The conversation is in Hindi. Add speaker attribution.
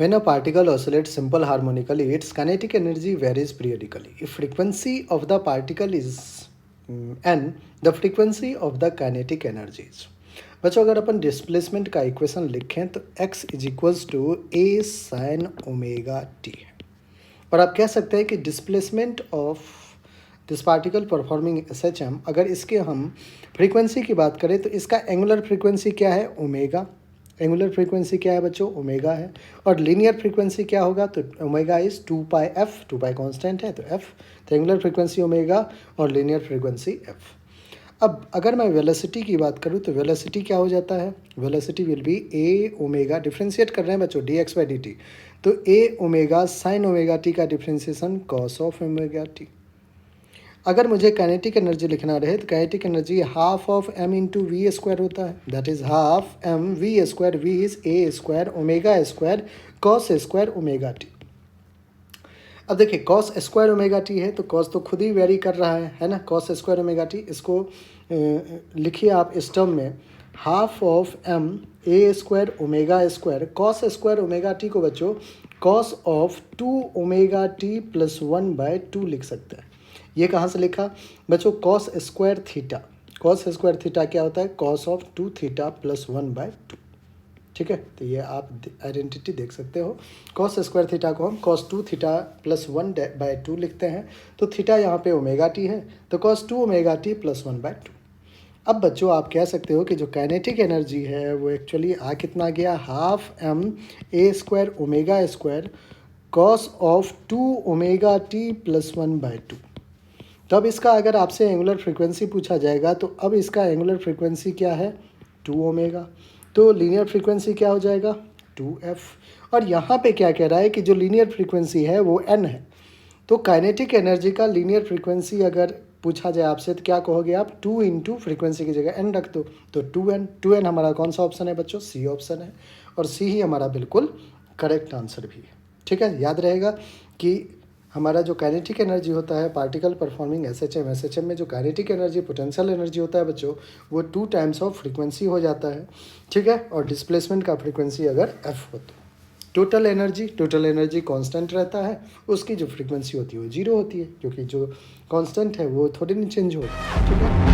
Speaker 1: When a particle oscillates simple harmonically, its kinetic energy varies periodically. If frequency of the particle is n, the frequency of the kinetic energy is। बच्चों अगर अपन डिस्प्लेसमेंट का इक्वेशन लिखें तो x is equals to a sin omega t है। और आप कह सकते हैं कि displacement of this particle performing SHM, अगर इसके हम फ्रीक्वेंसी की बात करें तो इसका एंगुलर फ्रीक्वेंसी क्या है, ओमेगा। एंगुलर फ्रीक्वेंसी क्या है बच्चों, ओमेगा है। और लीनियर फ्रीक्वेंसी क्या होगा, तो ओमेगा इज 2πf, 2π कांस्टेंट है तो f, तो एंगुलर फ्रीक्वेंसी ओमेगा और लीनियर फ्रीक्वेंसी f। अब अगर मैं वेलोसिटी की बात करूँ तो वेलोसिटी क्या हो जाता है, velocity will be A omega, differentiate कर रहे हैं बच्चों dx/dt, तो A omega sine omega T का differentiation cos of omega T. अगर मुझे काइनेटिक एनर्जी लिखना रहे तो kinetic energy half of m into V square होता है, that is half m V square, V is A square omega square cos square omega T. अब देखिए कॉस स्क्वायर ओमेगा टी है तो कॉस तो खुद ही वेरी कर रहा है ना, कॉस स्क्वायर ओमेगा टी। इसको लिखिए आप इस टर्म में half of m A square omega square cos square omega T को बच्चों cos of 2 omega T plus 1/2 लिख सकते हैं। ये कहाँ से लिखा बच्चों, cos square theta. Cos square theta क्या होता है, कॉस ऑफ 2 थीटा प्लस 1/2। ठीक है, तो ये आप आइडेंटिटी देख सकते हो। कॉस स्क्वायर थीटा को हम कॉस 2 थीटा प्लस 1/2 लिखते हैं, तो थीटा यहाँ पे ओमेगा टी है, तो कॉस 2 ओमेगा टी प्लस 1/2। अब बच्चों आप कह सकते हो कि जो काइनेटिक एनर्जी है वो एक्चुअली आ कितना गया, half m A square omega square cos of 2 omega T plus 1/2। तो अब इसका अगर आपसे एंगुलर फ्रीक्वेंसी पूछा जाएगा तो अब इसका एंगुलर फ्रीक्वेंसी क्या है, 2 ओमेगा, तो लीनियर फ्रीक्वेंसी क्या हो जाएगा 2f। और यहाँ पे क्या कह रहा है कि जो लीनियर फ्रीक्वेंसी है वो n है, तो काइनेटिक एनर्जी का लीनियर फ्रीक्वेंसी अगर पूछा जाए आपसे तो क्या कहोगे आप, 2 इंटू फ्रीक्वेंसी की जगह n रख दो, तो 2n हमारा कौन सा ऑप्शन है बच्चों, सी ऑप्शन है, और सी ही हमारा बिल्कुल करेक्ट आंसर भी है। ठीक है, याद रहेगा कि हमारा जो काइनेटिक एनर्जी होता है पार्टिकल परफॉर्मिंग SHM में जो काइनेटिक एनर्जी पोटेंशियल एनर्जी होता है बच्चों वो 2 टाइम्स ऑफ फ्रीक्वेंसी हो जाता है। ठीक है, और डिस्प्लेसमेंट का फ्रीक्वेंसी अगर f हो तो टोटल एनर्जी कांस्टेंट रहता है, उसकी जो फ्रीक्वेंसी होती है वो 0 होती है, क्योंकि जो कांस्टेंट है वो थोड़ी नहीं चेंज होती है। ठीक है।